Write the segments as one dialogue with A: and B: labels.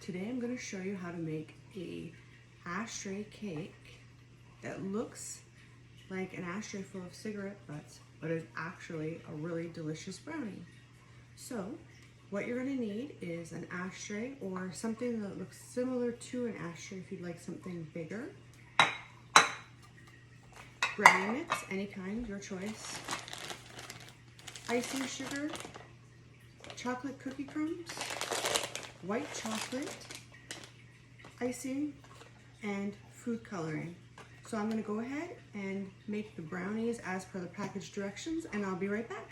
A: Today I'm going to show you how to make a ashtray cake that looks like an ashtray full of cigarette butts, but is actually a really delicious brownie. So what you're going to need is an ashtray or something that looks similar to an ashtray if you'd like something bigger. Brownie mix, any kind, your choice. Icing sugar, chocolate cookie crumbs, white chocolate, icing, and food coloring. So I'm going to go ahead and make the brownies as per the package directions, and I'll be right back.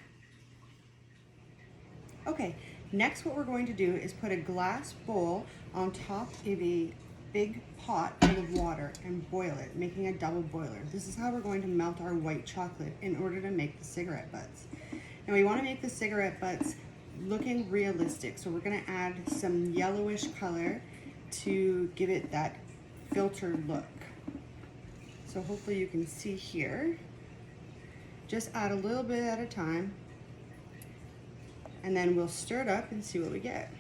A: Okay, next what we're going to do is put a glass bowl on top of a big pot full of water and boil it, making a double boiler. This is how we're going to melt our white chocolate in order to make the cigarette butts. Now we want to make the cigarette butts looking realistic, so we're going to add some yellowish color to give it that filtered look. So hopefully you can see here. Just add a little bit at a time, and then we'll stir it up and see what we get.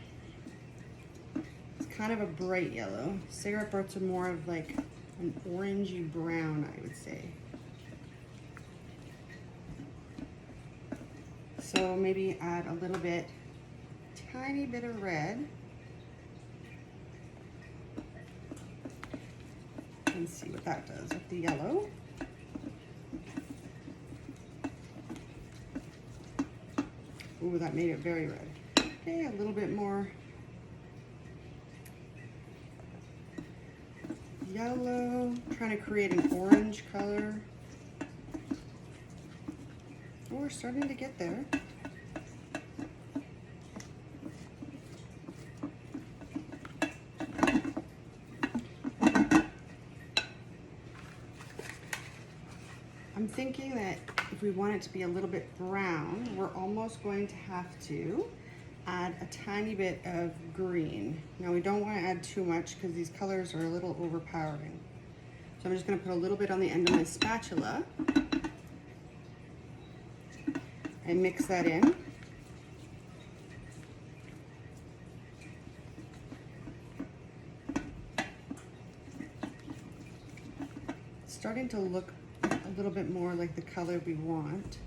A: It's kind of a bright yellow. Cigarette butts are more of like an orangey brown, I would say. So maybe add a little bit, tiny bit of red. And see what that does with the yellow. Ooh, that made it very red. Okay, a little bit more yellow, trying to create an orange color. Oh, we're starting to get there. I'm thinking that if we want it to be a little bit brown, we're almost going to have to add a tiny bit of green. Now we don't want to add too much because these colors are a little overpowering. So I'm just going to put a little bit on the end of my spatula and mix that in. It's starting to look a little bit more like the color we want.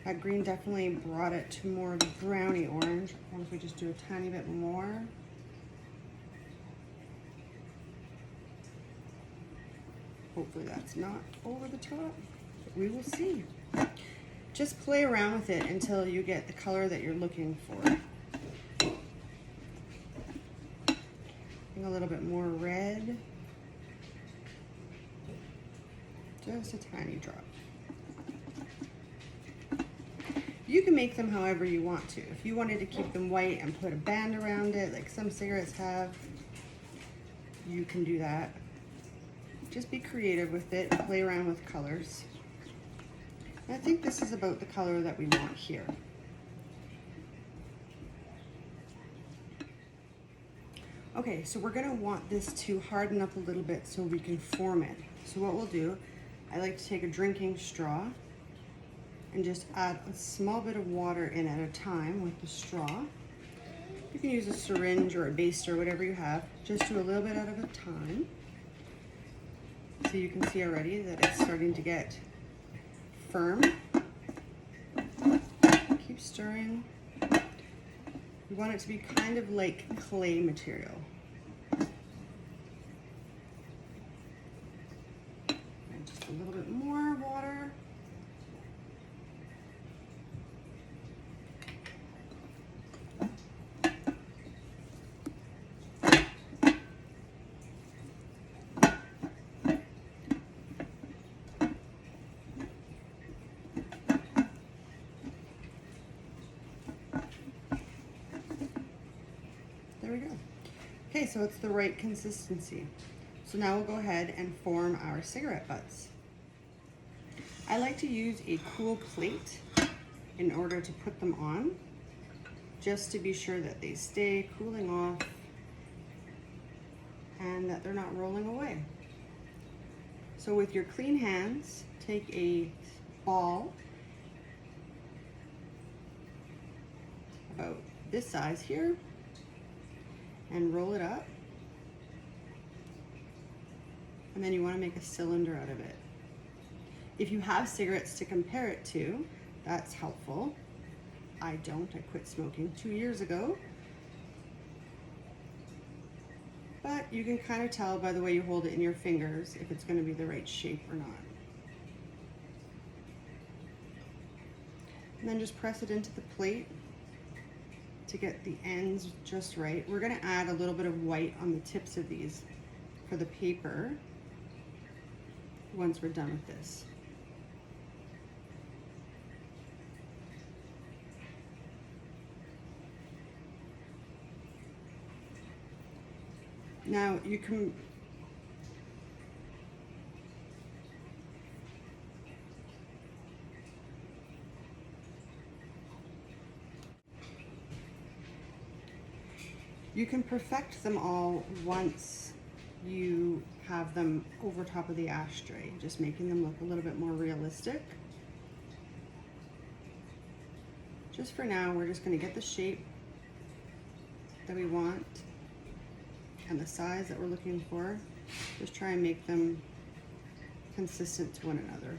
A: That green definitely brought it to more of a browny orange. What if we just do a tiny bit more? Hopefully that's not over the top, but we will see. Just play around with it until you get the color that you're looking for. A little bit more red. Just a tiny drop. You can make them however you want to. If you wanted to keep them white and put a band around it, like some cigarettes have, you can do that. Just be creative with it, play around with colors. And I think this is about the color that we want here. Okay, so we're gonna want this to harden up a little bit so we can form it. So what we'll do, I like to take a drinking straw and just add a small bit of water in at a time with the straw. You can use a syringe or a baster, whatever you have. Just do a little bit out of a time. So you can see already that it's starting to get firm. Keep stirring. You want it to be kind of like clay material. And just a little bit more water. There we go. Okay, so it's the right consistency. So now we'll go ahead and form our cigarette butts. I like to use a cool plate in order to put them on, just to be sure that they stay cooling off and that they're not rolling away. So with your clean hands, take a ball about this size here and roll it up. And then you want to make a cylinder out of it. If you have cigarettes to compare it to, that's helpful. I don't. I quit smoking 2 years ago. But you can kind of tell by the way you hold it in your fingers if it's going to be the right shape or not. And then just press it into the plate to get the ends just right. We're going to add a little bit of white on the tips of these for the paper once we're done with this. Now you can perfect them all once you have them over top of the ashtray, just making them look a little bit more realistic. Just for now, we're just going to get the shape that we want and the size that we're looking for. Just try and make them consistent to one another.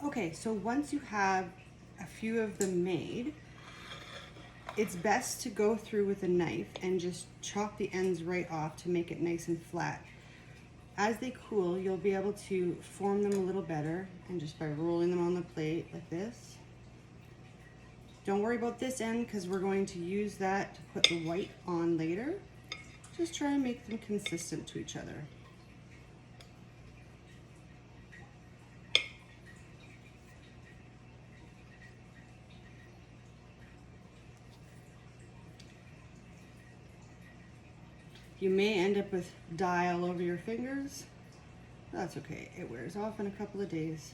A: Okay, so once you have a few of them made, it's best to go through with a knife and just chop the ends right off to make it nice and flat. As they cool, you'll be able to form them a little better, and just by rolling them on the plate like this. Don't worry about this end because we're going to use that to put the white on later. Just try and make them consistent to each other. You may end up with dye all over your fingers. That's okay, it wears off in a couple of days.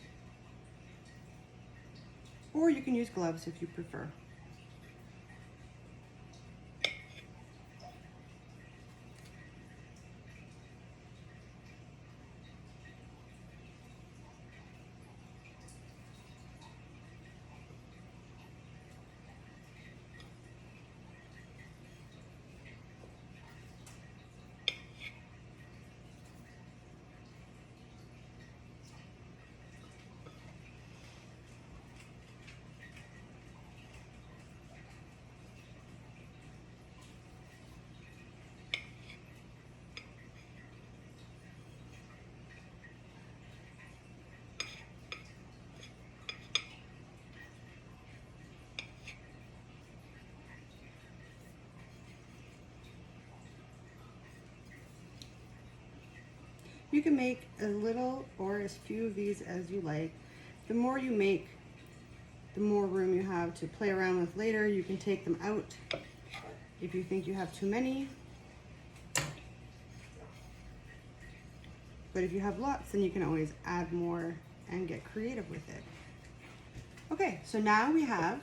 A: Or you can use gloves if you prefer. You can make as little or as few of these as you like. The more you make, the more room you have to play around with later. You can take them out if you think you have too many. But if you have lots, then you can always add more and get creative with it. Okay, so now we have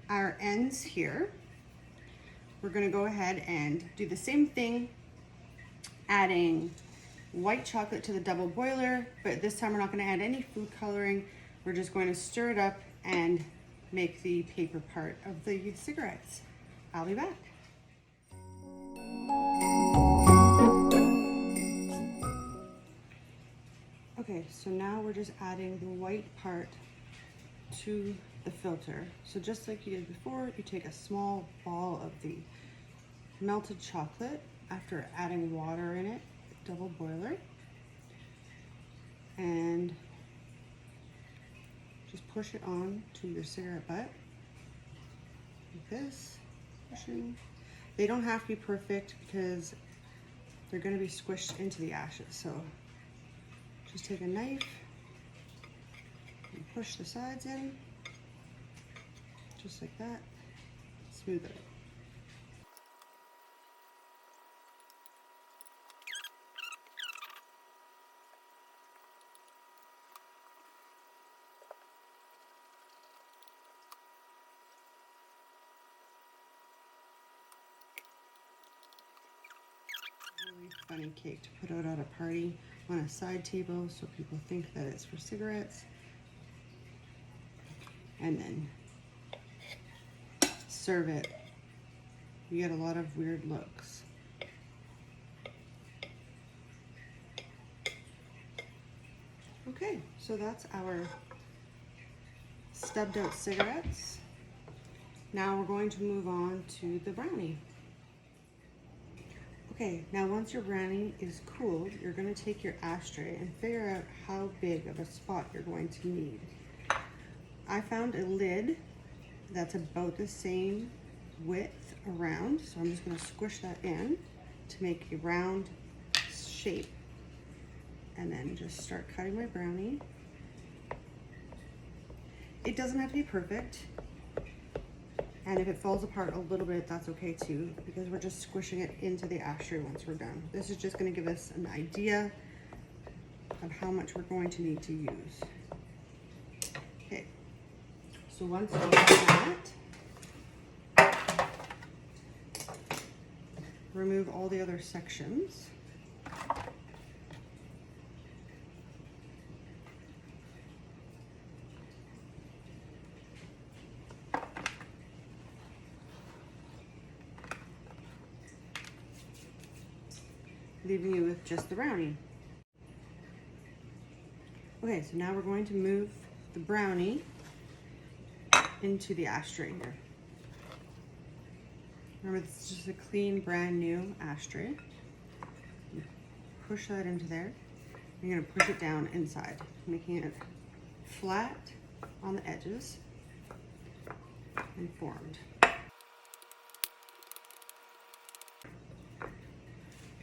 A: our ends here. We're gonna go ahead and do the same thing, adding white chocolate to the double boiler, but this time we're not going to add any food coloring. We're just going to stir it up and make the paper part of the cigarettes. I'll be back. Okay, so now we're just adding the white part to the filter. So just like you did before, you take a small ball of the melted chocolate after adding water in it, double boiler, and just push it on to your cigarette butt like this, pushing. They don't have to be perfect because they're going to be squished into the ashes, so just take a knife and push the sides in. just like that. Smooth it. Really funny cake to put out at a party on a side table so people think that it's for cigarettes. And then serve it. You get a lot of weird looks. Okay, so that's our stubbed out cigarettes. Now we're going to move on to the brownie. Okay, now once your brownie is cooled, you're going to take your ashtray and figure out how big of a spot you're going to need. I found a lid that's about the same width around, so I'm just going to squish that in to make a round shape, and then just start cutting my brownie. It doesn't have to be perfect, and if it falls apart a little bit, that's okay too, because we're just squishing it into the ashtray once we're done. This is just going to give us an idea of how much we're going to need to use. Okay, so once we've done that, remove all the other sections. Leaving you with just the brownie. Okay, so now we're going to move the brownie into the ashtray here. Remember, this is just a clean, brand new ashtray. You push that into there. You're gonna push it down inside, making it flat on the edges and formed.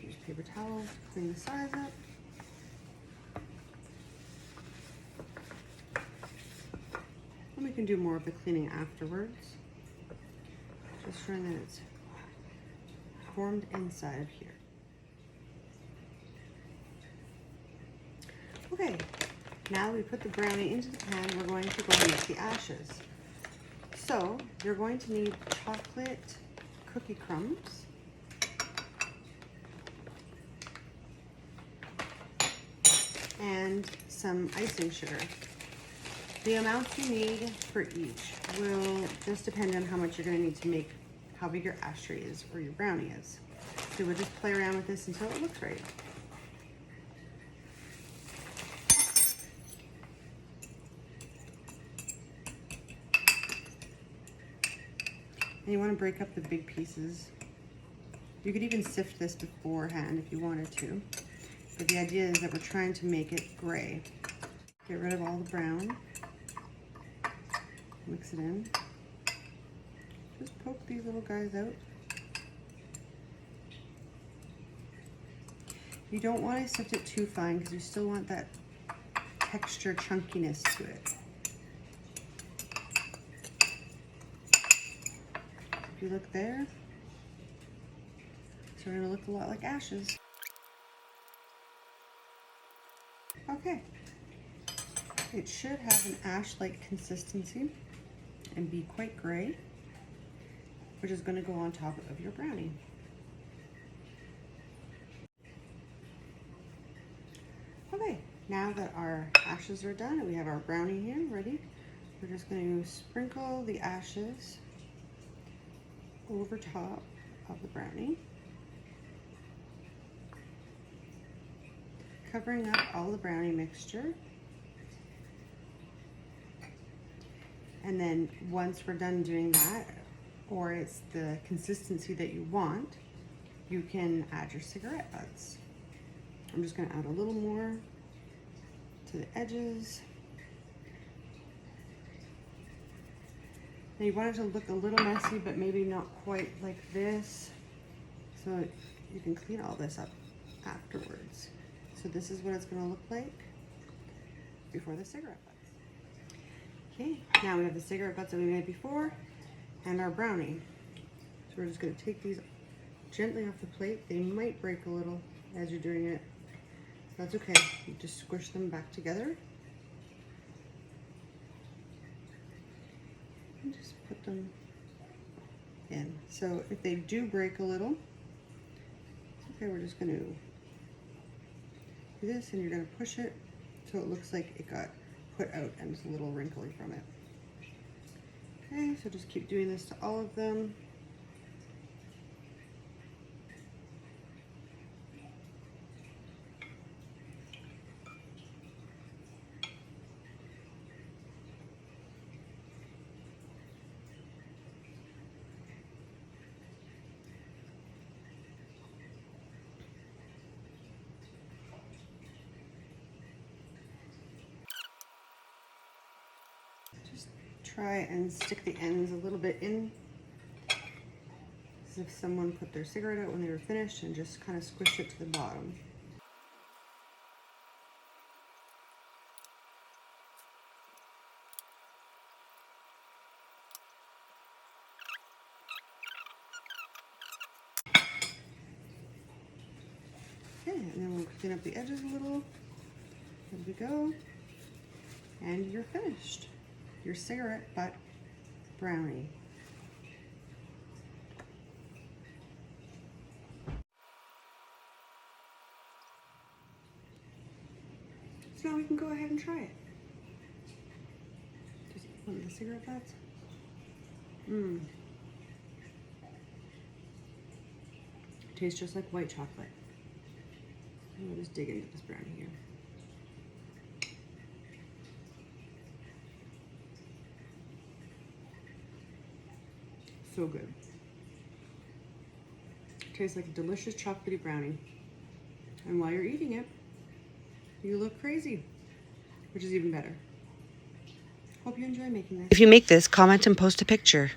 A: Use paper towels to clean the sides up. And we can do more of the cleaning afterwards. Just showing that it's formed inside of here. Okay, now we put the brownie into the pan, we're going to go and make the ashes. So you're going to need chocolate cookie crumbs, and some icing sugar. The amounts you need for each will just depend on how much you're going to need to make how big your ashtray is or your brownie is. So we'll just play around with this until it looks right. And you want to break up the big pieces. You could even sift this beforehand if you wanted to. But the idea is that we're trying to make it gray. Get rid of all the brown. Mix it in. Just poke these little guys out. You don't want to sift it too fine because you still want that texture chunkiness to it. If you look there, it's starting to look a lot like ashes. Okay. It should have an ash-like consistency and be quite gray, which is going to go on top of your brownie. Okay, now that our ashes are done and we have our brownie here ready, we're just going to sprinkle the ashes over top of the brownie, covering up all the brownie mixture. And then once we're done doing that, or it's the consistency that you want, you can add your cigarette butts. I'm just going to add a little more to the edges. Now you want it to look a little messy, but maybe not quite like this. So you can clean all this up afterwards. So this is what it's going to look like before the cigarette butts. Okay, now we have the cigarette butts that we made before. and our brownie. So we're just going to take these gently off the plate. They might break a little as you're doing it. That's okay. You just squish them back together. And just put them in. So if they do break a little, it's okay. We're just going to do this, and you're going to push it so it looks like it got put out and it's a little wrinkly from it. Okay, so just keep doing this to all of them. Just try and stick the ends a little bit in, as if someone put their cigarette out when they were finished, and just kind of squish it to the bottom. Okay, and then we'll clean up the edges a little. There we go. And you're finished. Your cigarette butt brownie. So now we can go ahead and try it. Just one of the cigarette butts. Tastes just like white chocolate. I'm gonna just dig into this brownie here. So good. Tastes like a delicious chocolatey brownie. And while you're eating it, you look crazy, which is even better. Hope you enjoy making this.
B: If you make this, comment and post a picture.